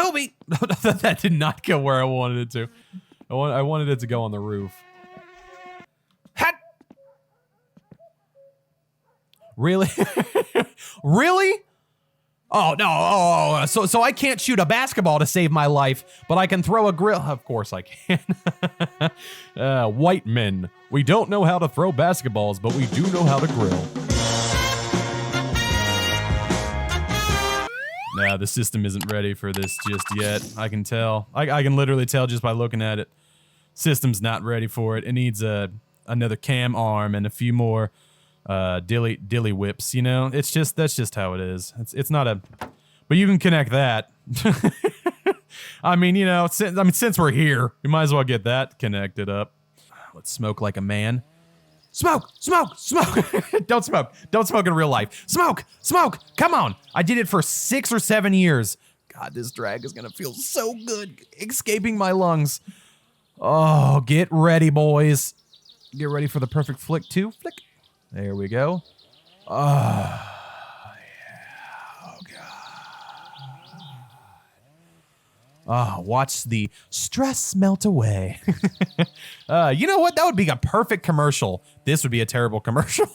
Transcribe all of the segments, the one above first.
Kobe! That did not go where I wanted it to. I wanted it to go on the roof. Hat! Really? Really? Oh, no. Oh, so I can't shoot a basketball to save my life, but I can throw a grill. Of course I can. White men. We don't know how to throw basketballs, but we do know how to grill. Nah, the system isn't ready for this just yet. I can tell. I can literally tell just by looking at it. System's not ready for it. It needs another cam arm and a few more dilly whips, you know? That's just how it is. It's not a, but you can connect that. I mean, you know, since we're here, we might as well get that connected up. Let's smoke like a man. Smoke, smoke, smoke. Don't smoke. Don't smoke in real life. Smoke, smoke. Come on. I did it for 6 or 7 years. God, this drag is gonna feel so good escaping my lungs. Oh, get ready, boys. Get ready for the perfect flick too. Flick. There we go. Oh, yeah. Oh, God. Oh, watch the stress melt away. You know what? That would be a perfect commercial. This would be a terrible commercial.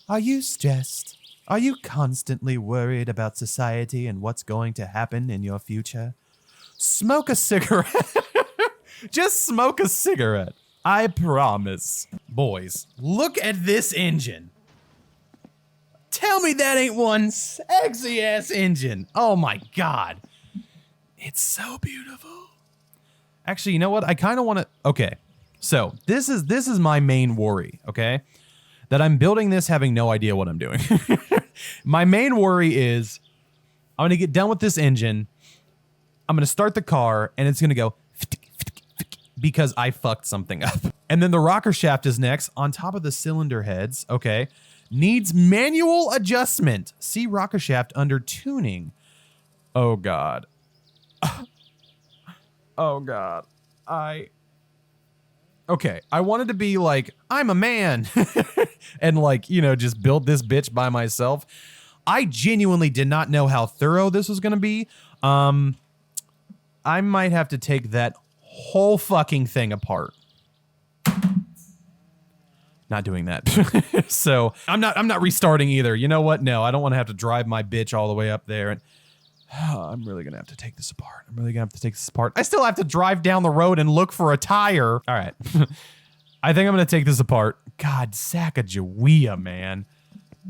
Are you stressed? Are you constantly worried about society and what's going to happen in your future? Smoke a cigarette. Just smoke a cigarette. I promise. Boys, look at this engine. Tell me that ain't one sexy ass engine. Oh my God. It's so beautiful. Actually, you know what? I kind of want to, okay. So this is my main worry, okay? That I'm building this having no idea what I'm doing. My main worry is I'm going to get done with this engine. I'm going to start the car and it's going to go because I fucked something up. And then the rocker shaft is next on top of the cylinder heads. Okay. Needs manual adjustment. See rocker shaft under tuning. Oh God. Oh God. Okay. I wanted to be like, I'm a man and like, you know, just build this bitch by myself. I genuinely did not know how thorough this was going to be. I might have to take that whole fucking thing apart. Not doing that. So I'm not restarting either. You know what? No, I don't want to have to drive my bitch all the way up there. And I'm really going to have to take this apart. I still have to drive down the road and look for a tire. All right. I think I'm going to take this apart. God, Sacagawea, man.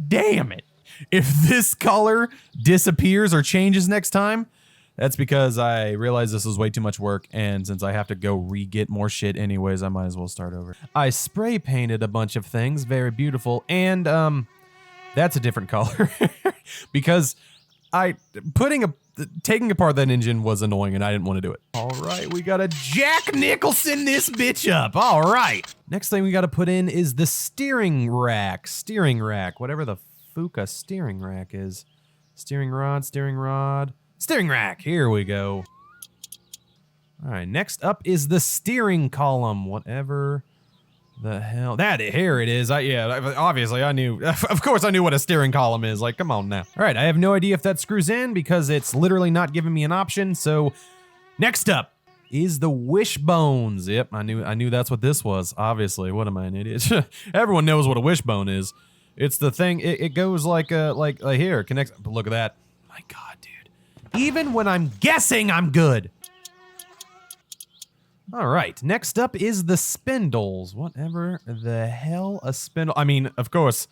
Damn it. If this color disappears or changes next time, that's because I realized this was way too much work, and since I have to go re-get more shit anyways, I might as well start over. I spray painted a bunch of things, very beautiful, and that's a different color because taking apart that engine was annoying and I didn't want to do it. All right, we gotta Jack Nicholson this bitch up. All right. Next thing we gotta put in is the steering rack, whatever the fuka steering rack is. Steering rod. Steering rack, here we go. All right, next up is the steering column, whatever the hell. Here it is. Obviously I knew, of course I knew what a steering column is, like, come on now. All right, I have no idea if that screws in because it's literally not giving me an option, so next up is the wishbones. Yep, I knew that's what this was, obviously. What am I, an idiot? Everyone knows what a wishbone is. It's the thing, it goes like here, connects, look at that. My God, dude. Even when I'm guessing, I'm good. All right, next up is the spindles. Whatever the hell a spindle. I mean, of course,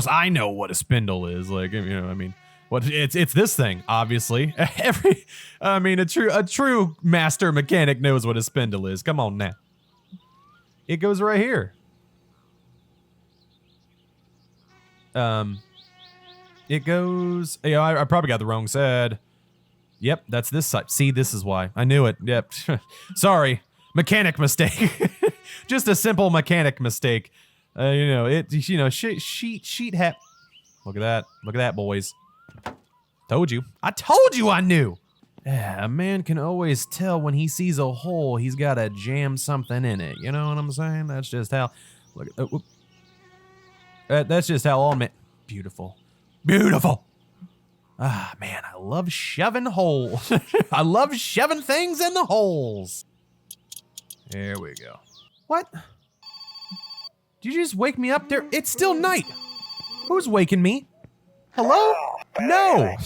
I know what a spindle is. Like, you know, I mean, it's this thing, obviously. A true master mechanic knows what a spindle is. Come on now. It goes right here. It goes, yeah, I probably got the wrong side. Yep, that's this side. See, this is why. I knew it. Yep. Sorry. Mechanic mistake. Just a simple mechanic mistake. Sheet hat. Look at that. Look at that, boys. Told you. I told you I knew. Yeah, a man can always tell when he sees a hole, he's got to jam something in it. You know what I'm saying? That's just how, look at, that's just how all men, beautiful. Beautiful. Ah, man, I love shoving holes. I love shoving things in the holes. There we go. What? Did you just wake me up there? It's still night. Who's waking me? Hello? No.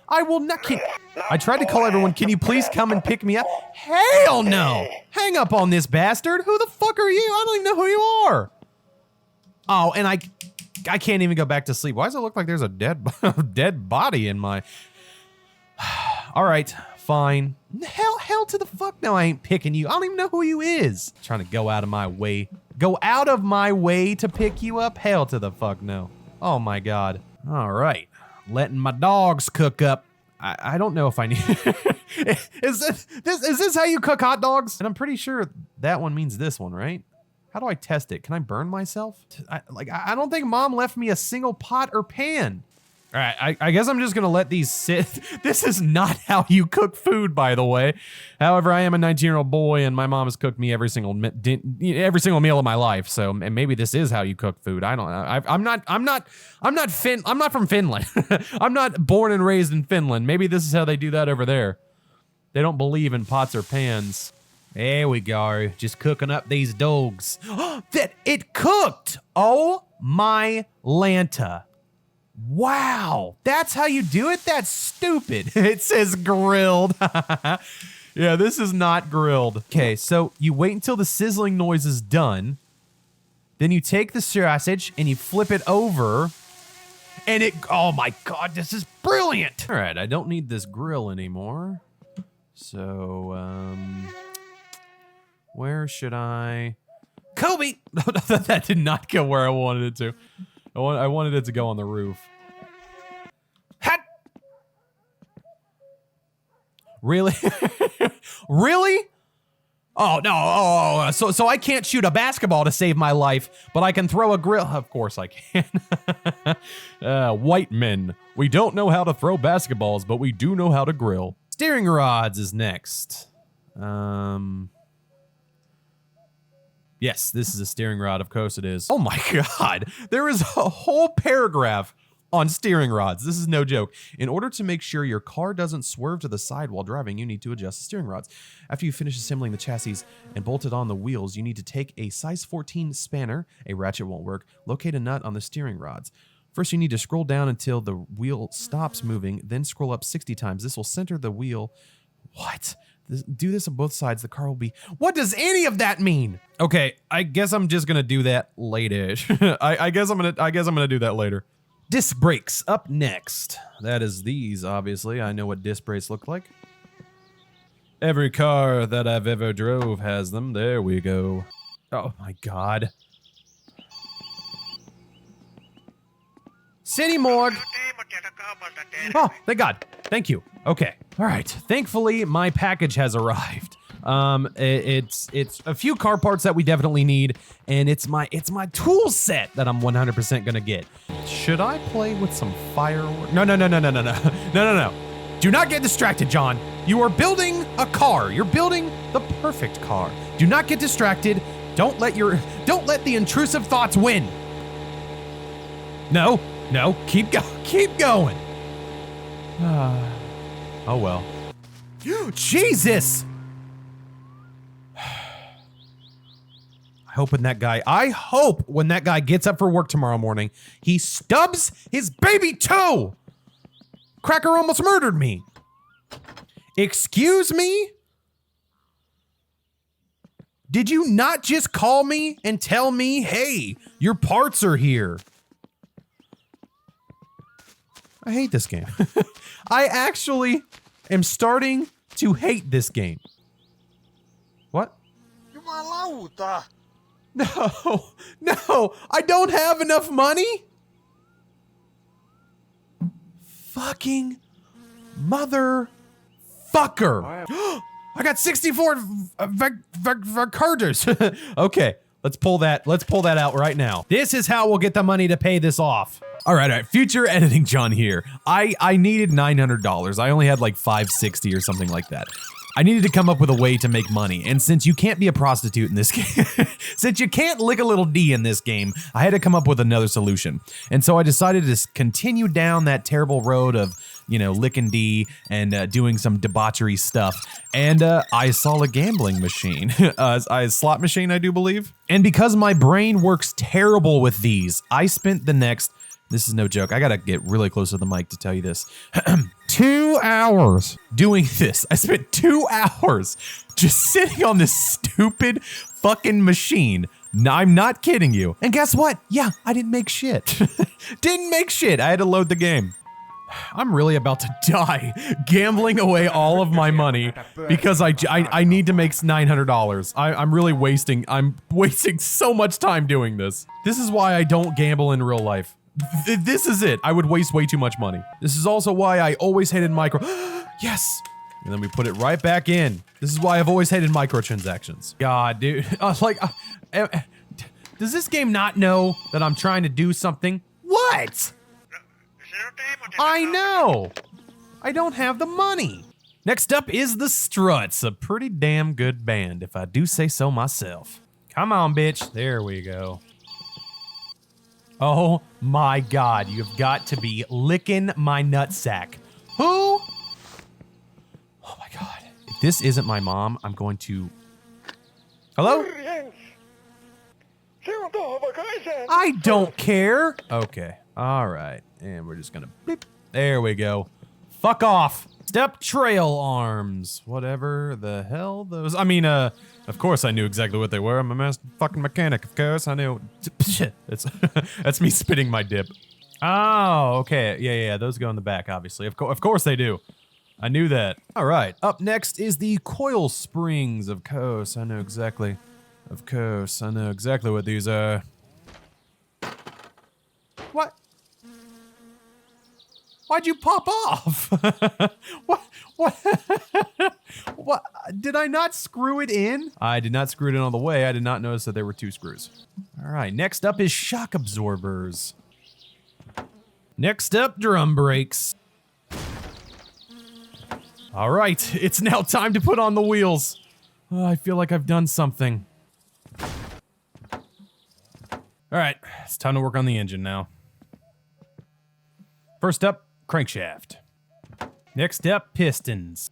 I will not. I tried to call everyone. Can you please come and pick me up? Hell no. Hang up on this bastard. Who the fuck are you? I don't even know who you are. Oh, and I can't even go back to sleep. Why does it look like there's a dead body in my... All right, fine. Hell to the fuck no, I ain't picking you. I don't even know who you is. Trying to go out of my way. Go out of my way to pick you up? Hell to the fuck no. Oh my God. All right, letting my dogs cook up. I don't know if I need... Is this how you cook hot dogs? And I'm pretty sure that one means this one, right? How do I test it? Can I burn myself? I don't think Mom left me a single pot or pan. All right, I guess I'm just gonna let these sit. This is not how you cook food, by the way. However, I am a 19-year-old boy, and my mom has cooked me every single meal of my life. So maybe this is how you cook food. I don't know. I'm not from Finland. I'm not born and raised in Finland. Maybe this is how they do that over there. They don't believe in pots or pans. There we go, just cooking up these dogs. That it cooked! Oh my Lanta. Wow, that's how you do it? That's stupid. It says grilled. Yeah, this is not grilled. Okay, so you wait until the sizzling noise is done. Then you take the sausage and you flip it over. And it, oh my God, this is brilliant. All right, I don't need this grill anymore. So, where should I? Kobe! That did not go where I wanted it to. I wanted it to go on the roof. Hat! Really? Really? Oh, no. Oh, so I can't shoot a basketball to save my life, but I can throw a grill. Of course I can. White men. We don't know how to throw basketballs, but we do know how to grill. Steering rods is next. Yes, this is a steering rod. Of course it is. Oh my God. There is a whole paragraph on steering rods. This is no joke. In order to make sure your car doesn't swerve to the side while driving, you need to adjust the steering rods. After you finish assembling the chassis and bolt it on the wheels, you need to take a size 14 spanner. A ratchet won't work. Locate a nut on the steering rods. First, you need to scroll down until the wheel stops moving, then scroll up 60 times. This will center the wheel. What? Do this on both sides. The car will be... What does any of that mean? Okay, I guess I'm just gonna do that late-ish. I guess I'm gonna do that later. Disc brakes up next. That is these, obviously. I know what disc brakes look like. Every car that I've ever drove has them. There we go. Oh my God. City morgue. Oh, thank God. Thank you. Okay. All right. Thankfully, my package has arrived. It's a few car parts that we definitely need, and it's my tool set that I'm 100% gonna get. Should I play with some fireworks? No. Do not get distracted, John. You are building a car. You're building the perfect car. Do not get distracted. Don't let the intrusive thoughts win. No, keep going. Oh well. Jesus! I hope when that guy gets up for work tomorrow morning, he stubs his baby toe! Cracker almost murdered me. Excuse me? Did you not just call me and tell me, hey, your parts are here? I hate this game. I actually am starting to hate this game. What? No, I don't have enough money? Fucking motherfucker. I got 64 Carters. Okay, let's pull that out right now. This is how we'll get the money to pay this off. All right, future editing John here. I needed $900. I only had like $560 or something like that. I needed to come up with a way to make money, and since you can't be a prostitute in this game, since you can't lick a little D in this game, I had to come up with another solution. And so I decided to continue down that terrible road of, you know, licking D and doing some debauchery stuff. And I saw a gambling machine, a slot machine, I do believe. And because my brain works terrible with these, I spent the next, this is no joke, I gotta get really close to the mic to tell you this, 2 hours doing this. I spent 2 hours just sitting on this stupid fucking machine. No, I'm not kidding you. And guess what? Yeah, I didn't make shit. Didn't make shit. I had to load the game. I'm really about to die gambling away all of my money because I need to make $900. I'm really wasting so much time doing this. This is why I don't gamble in real life. This is it. I would waste way too much money. This is also why I always hated micro. Yes. And then we put it right back in. This is why I've always hated microtransactions. God, dude. Does this game not know that I'm trying to do something? What? I know. I don't have the money. Next up is the Struts, a pretty damn good band, if I do say so myself. Come on, bitch. There we go. Oh my God, you've got to be licking my nutsack. Who? Oh my God. If this isn't my mom, I'm going to... Hello? I don't care. Okay, all right. And we're just gonna beep. There we go. Fuck off. Step trail arms. Whatever the hell those... I mean, of course I knew exactly what they were. I'm a master fucking mechanic, of course. I knew. Shit. That's me spitting my dip. Oh, okay. Yeah. Those go in the back, obviously. Of course they do. I knew that. All right. Up next is the coil springs, of course. I know exactly. Of course. I know exactly what these are. What? Why'd you pop off? What? Did I not screw it in? I did not screw it in all the way. I did not notice that there were 2 screws. All right, next up is shock absorbers. Next up, drum brakes. All right, it's now time to put on the wheels. Oh, I feel like I've done something. All right, it's time to work on the engine now. First up, crankshaft. Next up, pistons.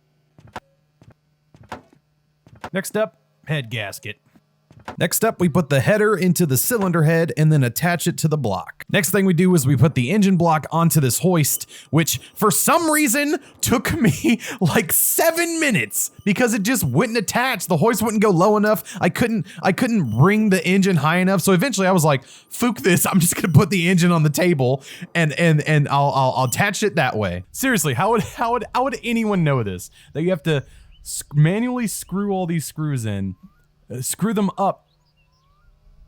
Next up, head gasket. Next up, we put the header into the cylinder head and then attach it to the block. Next thing we do is we put the engine block onto this hoist, which for some reason took me like 7 minutes because it just wouldn't attach. The hoist wouldn't go low enough. I couldn't bring the engine high enough. So eventually I was like, "Fook this! I'm just gonna put the engine on the table and I'll attach it that way." Seriously, how would anyone know this? That you have to manually screw all these screws in. Screw them up.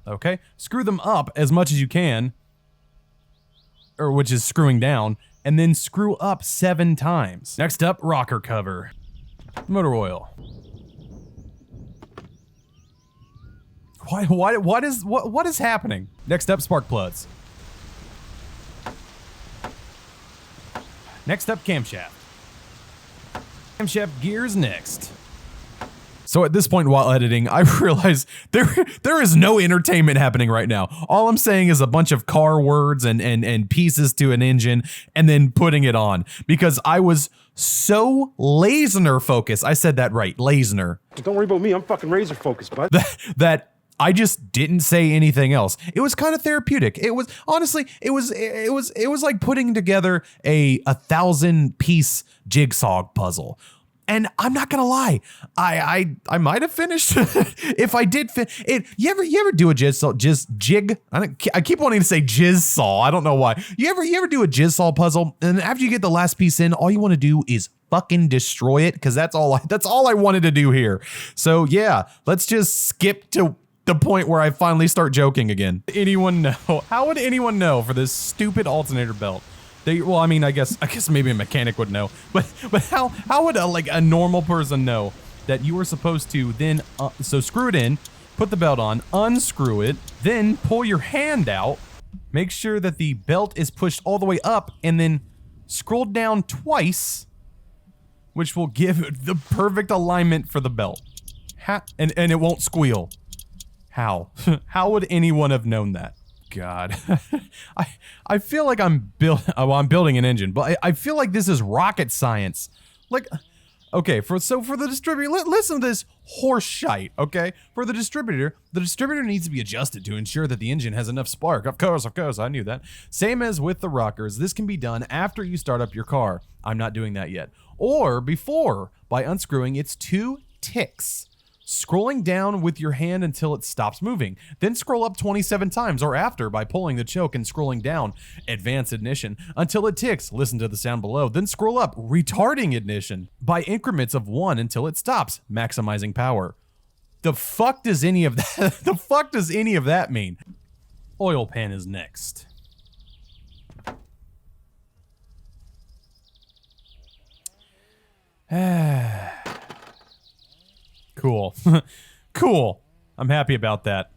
Okay? Screw them up as much as you can, or which is screwing down, and then screw up 7 times. Next up, rocker cover. Motor oil. What is happening? Next up, spark plugs. Next up, camshaft. Camshaft gears next. So at this point while editing, I realized there is no entertainment happening right now. All I'm saying is a bunch of car words and pieces to an engine and then putting it on because I was so laser focused. I said that right, laser. Don't worry about me. I'm fucking razor focused, bud. That I just didn't say anything else. It was kind of therapeutic. It was honestly, it was like putting together a 1,000-piece jigsaw puzzle. And I'm not gonna lie, I might have finished if I did it. You ever do a jig? I keep wanting to say jizz saw. I don't know why. You ever do a jizz saw puzzle, and after you get the last piece in, all you want to do is fucking destroy it because that's all I wanted to do here. So yeah, let's just skip to the point where I finally start joking again. Anyone know? How would anyone know for this stupid alternator belt? Well, I mean, I guess maybe a mechanic would know, but how would a normal person know that you were supposed to then so screw it in, put the belt on, unscrew it, then pull your hand out, make sure that the belt is pushed all the way up, and then scroll down twice which will give it the perfect alignment for the belt. And it won't squeal. How? How would anyone have known that? God. I feel like I'm building an engine, but I feel like this is rocket science. Like, okay, for the distributor, listen to this horse shite, okay? For the distributor needs to be adjusted to ensure that the engine has enough spark. Of course, I knew that. Same as with the rockers, this can be done after you start up your car. I'm not doing that yet. Or before, by unscrewing its 2 ticks. Scrolling down with your hand until it stops moving. Then scroll up 27 times, or after by pulling the choke and scrolling down, advance ignition, until it ticks, listen to the sound below. Then scroll up, retarding ignition, by increments of 1 until it stops, maximizing power. The fuck does any of that mean? Oil pan is next. Cool. Cool. I'm happy about that.